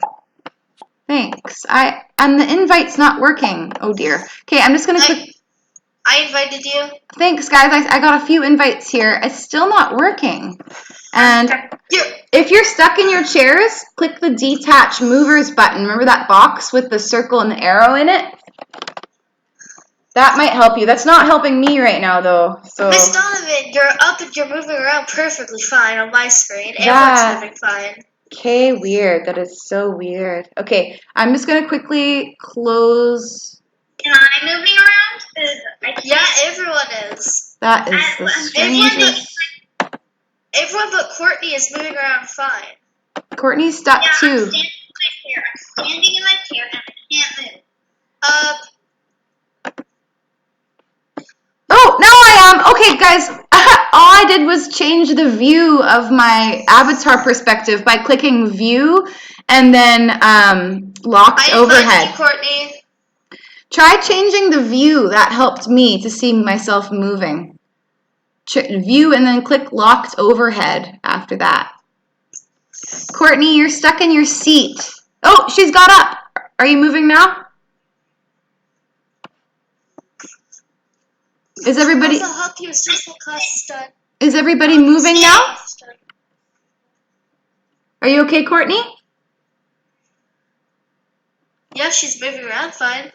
Thanks. And the invite's not working. Oh dear. Okay, I'm just gonna click. I invited you. Thanks, guys. I got a few invites here. It's still not working. And if you're stuck in your chairs, click the detach movers button. Remember that box with the circle and the arrow in it? That might help you. That's not helping me right now, though. So Miss Donovan, you're up and you're moving around perfectly fine on my screen. Yeah. Everyone's moving fine. Okay, weird. That is so weird. Okay, I'm just gonna quickly close. Am I moving around? 'Cause I can't. Yeah, everyone is. That is the strangest. Everyone but Courtney is moving around fine. Courtney's stuck Yeah, too. I'm standing in my chair and I can't move. Oh, now I am. Okay, guys. All I did was change the view of my avatar perspective by clicking view and then locked I invited overhead. you, Courtney. Try changing the view. That helped me to see myself moving. View and then click locked overhead after that. Courtney, you're stuck in your seat. Oh, she's got up. Are you moving now? Is everybody I'll help you as soon as the class is done. is everybody moving now? Are you okay, Courtney? Yeah, she's moving around fine.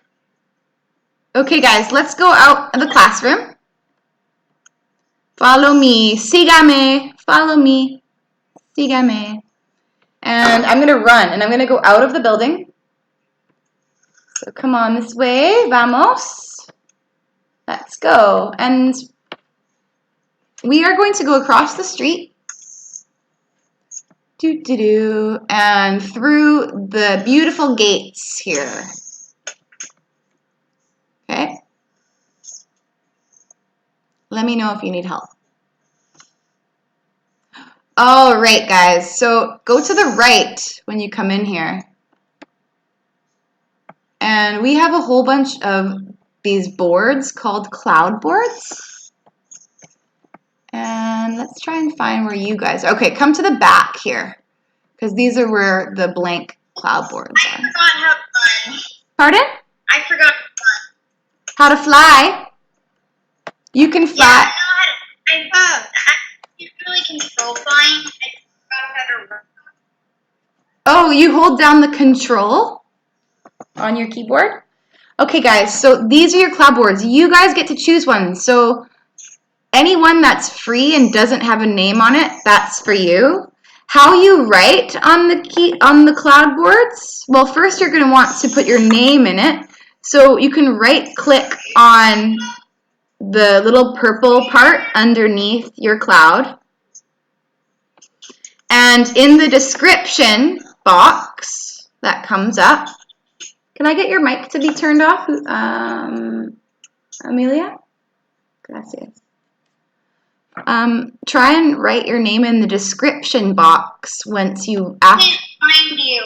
Okay, guys, let's go out of the classroom. Follow me. Sígame. Follow me. Sígame. And I'm going to run, and I'm going to go out of the building. So come on this way. Vamos. Let's go. And we are going to go across the street. And through the beautiful gates here. Okay? Let me know if you need help. All right, guys. So go to the right when you come in here. And we have a whole bunch of these boards called cloud boards. And Let's try and find where you guys are. Okay, come to the back here, because these are where the blank cloud boards I are. forgot how to run. Pardon? I forgot to run. How to fly? You can Yeah, fly. I know how to. I can't really control flying. I forgot how to run. Oh, you hold down the control on your keyboard? Okay, guys, so these are your cloud boards. You guys get to choose one. So anyone that's free and doesn't have a name on it, that's for you. How you write on the cloud boards? Well, first you're going to want to put your name in it. So you can right-click on the little purple part underneath your cloud. And in the description box that comes up, can I get your mic to be turned off, Amelia? Gracias. Try and write your name in the description box once you I ask. can't find you.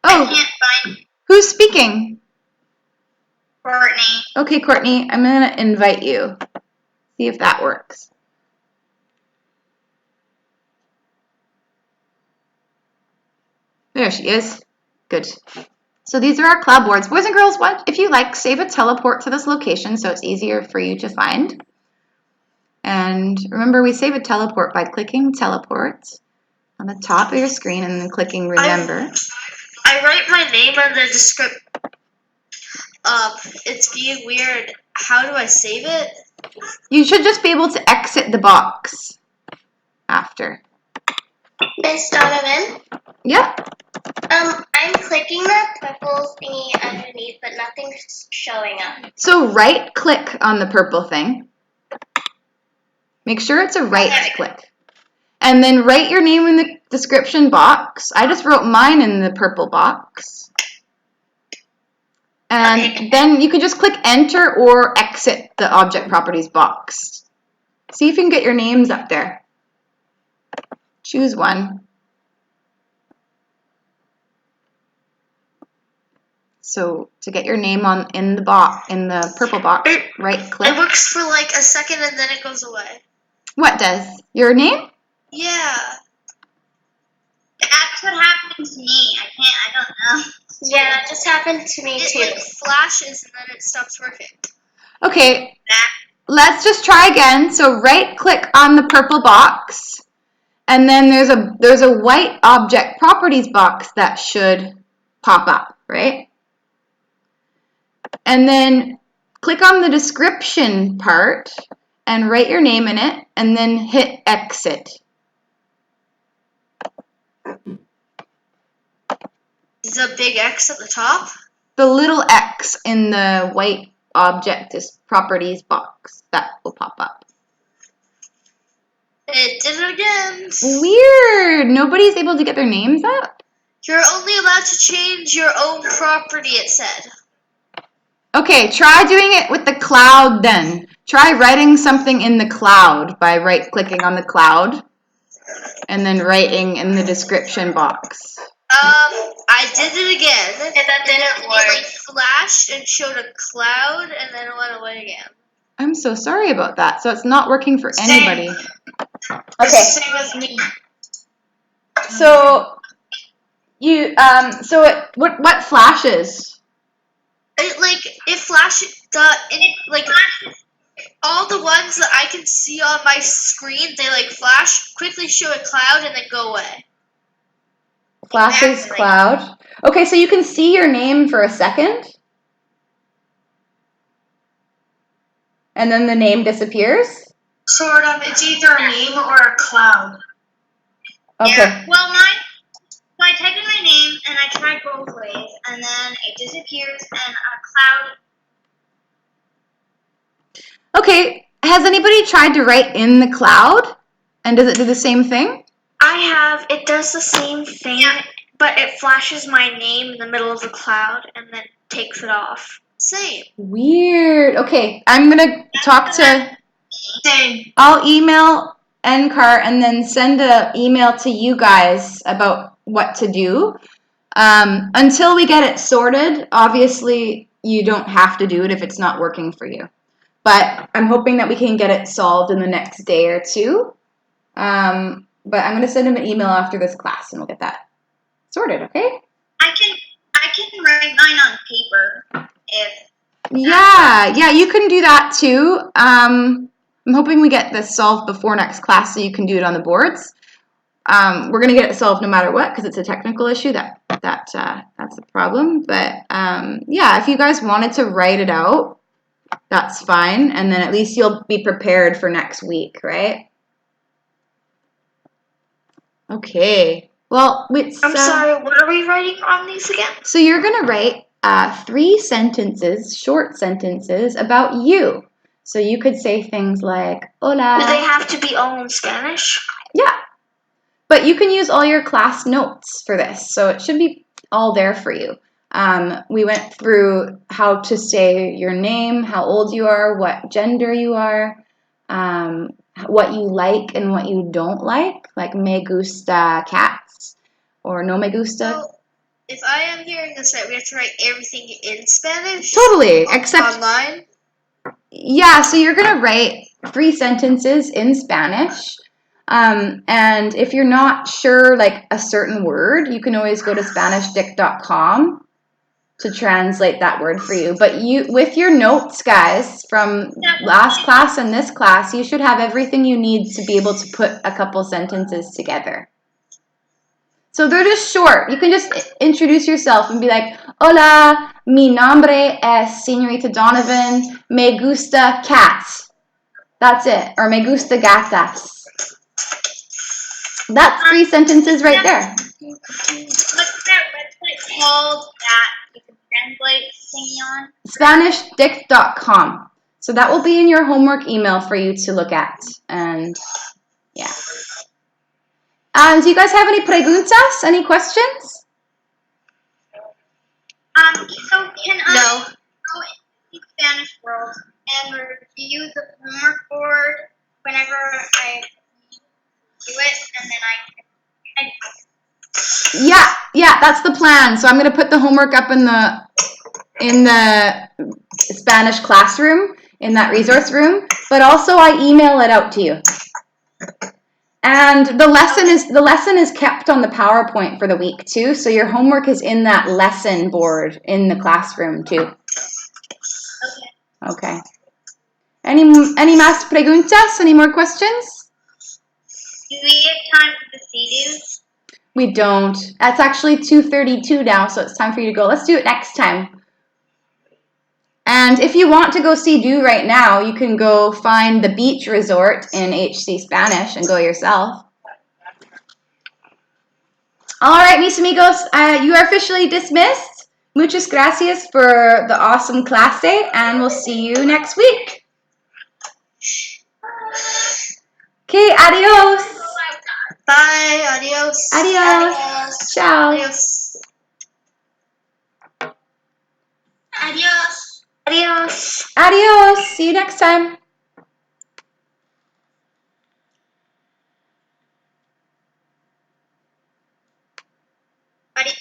I Oh, can't find who's speaking? Courtney. Okay, Courtney, I'm going to invite you. See if that works. There she is. Good. So these are our cloud boards. Boys and girls, if you like, save a teleport to this location so it's easier for you to find. And remember, we save a teleport by clicking teleport on the top of your screen and then clicking remember. I write my name on the description. It's being weird. How do I save it? You should just be able to exit the box after. Miss Donovan, Yep. I'm clicking the purple thingy underneath, but nothing's showing up. So right click on the purple thing. Make sure it's a right click. And then write your name in the description box. I just wrote mine in the purple box. And then you can just click enter or exit the object properties box. See if you can get your names up there. Choose one. So to get your name in the purple box, right click. It works for like a second and then it goes away. What does? Your name? Yeah. That's what happened to me. I don't know. Yeah, that just happened to me It too. like flashes and then it stops working. Okay, let's just try again. So right click on the purple box, and then there's a white object properties box that should pop up, right? And then click on the description part and write your name in it, and then hit exit. Is a big X at the top? The little X in the white object properties box that will pop up. It did it again. Weird. Nobody's able to get their names up? You're only allowed to change your own property, it said. Okay, try doing it with the cloud then. Try writing something in the cloud by right-clicking on the cloud and then writing in the description box. I did it again. And that didn't It work. like flashed and showed a cloud and then it went away again. I'm so sorry about that. So it's not working for anybody. Okay. Same with me. So you what flashes? It flashes all the ones that I can see on my screen, they like flash, quickly show a cloud and then go away. Flashes Exactly. cloud. Okay, so you can see your name for a second. And then the name disappears? Sort of. It's either a name or a cloud. Okay. Yeah. Well, so I type in my name and I try both ways, and then it disappears and a cloud. Okay, has anybody tried to write in the cloud? And does it do the same thing? I have. It does the same thing, but it flashes my name in the middle of the cloud and then takes it off. Same. Weird. Okay, I'm gonna talk to. Same. I'll email NCAR and then send an email to you guys about what to do. Until we get it sorted, obviously you don't have to do it if it's not working for you. But I'm hoping that we can get it solved in the next day or two. But I'm gonna send him an email after this class, and we'll get that sorted. Okay? I can write mine on paper if Yeah, you can do that too. I'm hoping we get this solved before next class, so you can do it on the boards. We're gonna get it solved no matter what because it's a technical issue. That's the problem. But yeah, if you guys wanted to write it out, that's fine, and then at least you'll be prepared for next week, right? Okay. Well, I'm sorry, what are we writing on these again? So you're gonna write 3 sentences, short sentences about you. So you could say things like "Hola." Do they have to be all in Spanish? Yeah. But you can use all your class notes for this, so it should be all there for you. We went through how to say your name, how old you are, what gender you are, what you like and what you don't like me gusta cats or no me gusta. So, if I am hearing this right, we have to write everything in Spanish? Totally, except Online? yeah, so you're gonna write 3 sentences in Spanish. And if you're not sure like a certain word, you can always go to SpanishDict.com to translate that word for you. But you, with your notes, guys, from last class and this class, you should have everything you need to be able to put a couple sentences together. So they're just short. You can just introduce yourself and be like, "Hola, mi nombre es Señorita Donovan. Me gusta cats." That's it. Or me gusta gatas. That's 3 sentences right there. what's that website called that you can translate thingy on? SpanishDict.com. So that will be in your homework email for you to look at. And yeah. Do you guys have any preguntas? Any questions? So can I No. go into the Spanish world and review the homework board whenever I do it, and then I Yeah, that's the plan. So I'm going to put the homework up in the Spanish classroom, in that resource room, but also I email it out to you. And the lesson is kept on the PowerPoint for the week too, so your homework is in that lesson board in the classroom too. Okay. Any más preguntas? Any more questions? do we get time for the CDs? We don't. That's actually 2:32 now, so it's time for you to go. Let's do it next time. And if you want to go see Do right now, you can go find the beach resort in HC Spanish and go yourself. All right, mis amigos, you are officially dismissed. Muchas gracias for the awesome clase, and we'll see you next week. Okay, adios. Bye. Adios. Adios. Ciao. Adios. Adios. Adios. Adios. See you next time. Adios.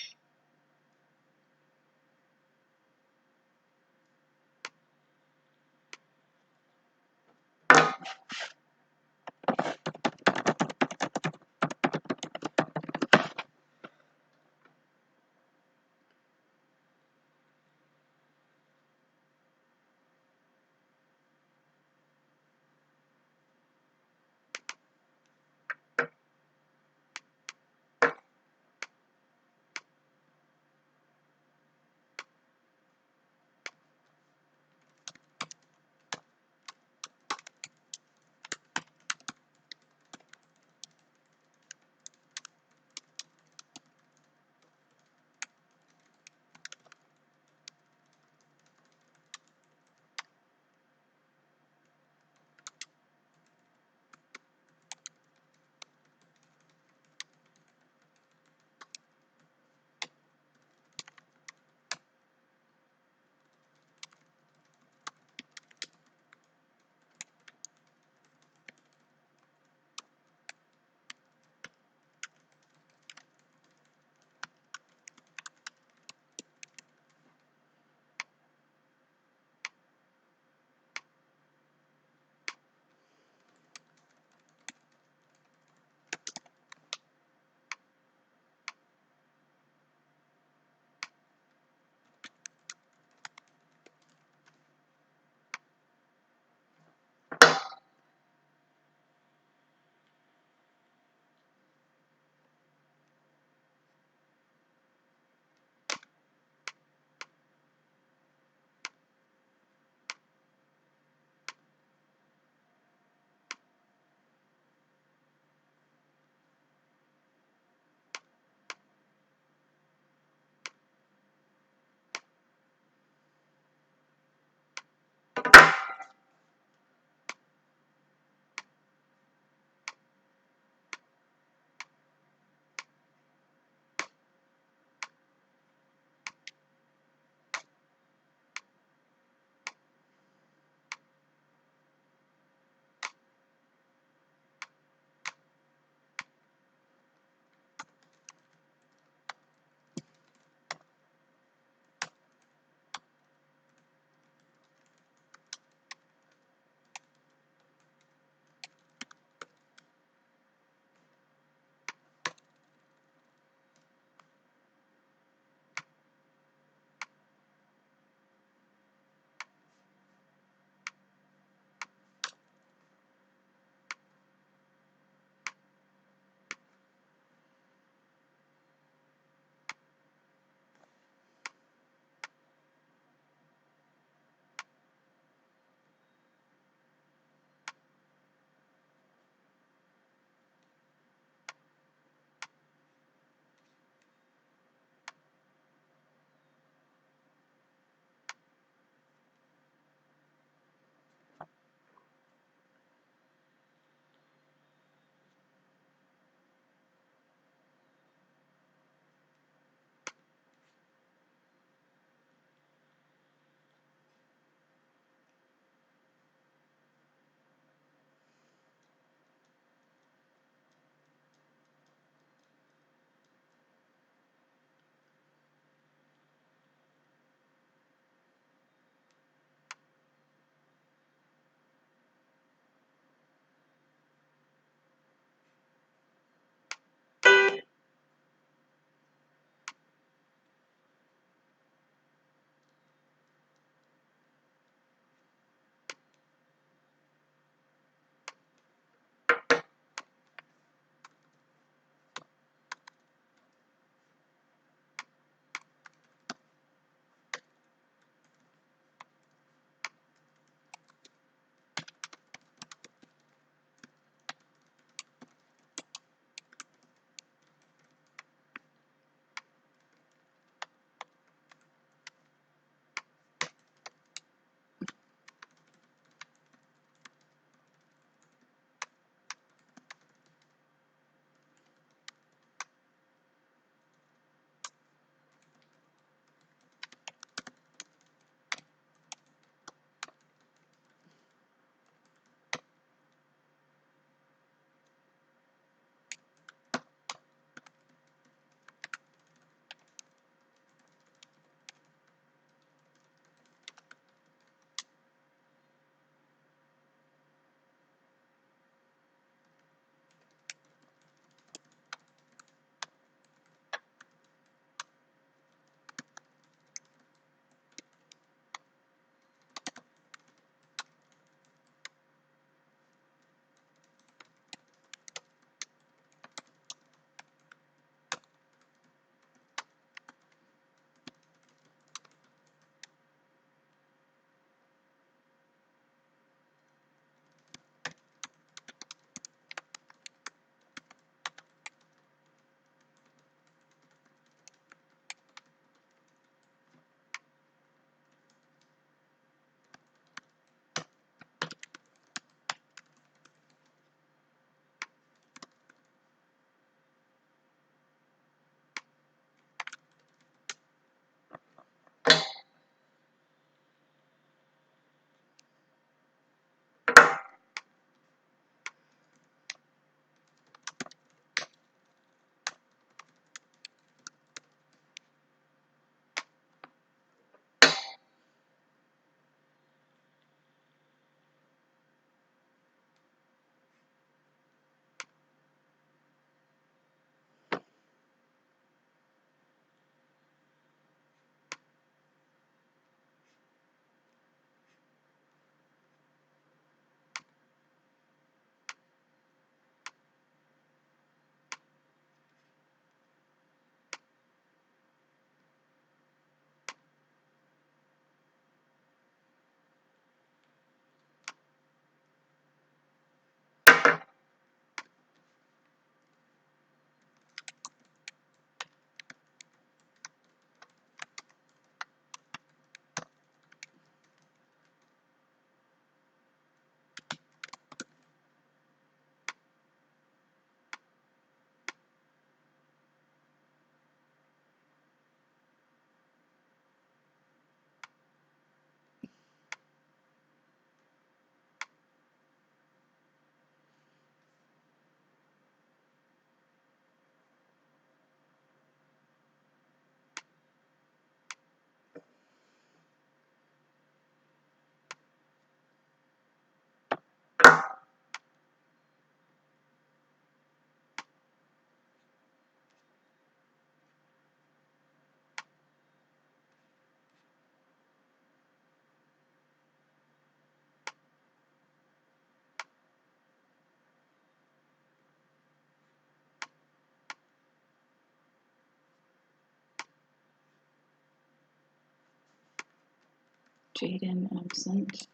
Jaden absent.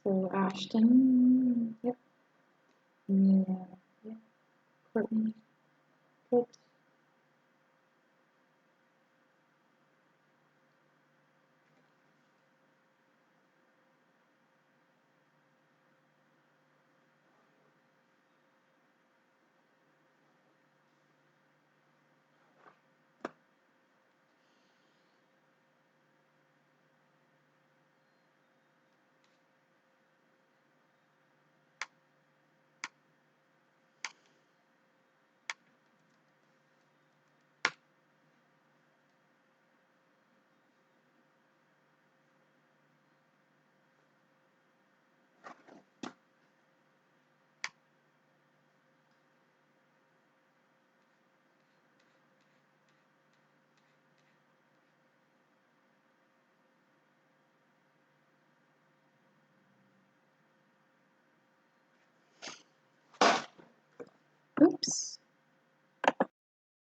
So Ashton, yep. Yeah, yep. Courtney, good.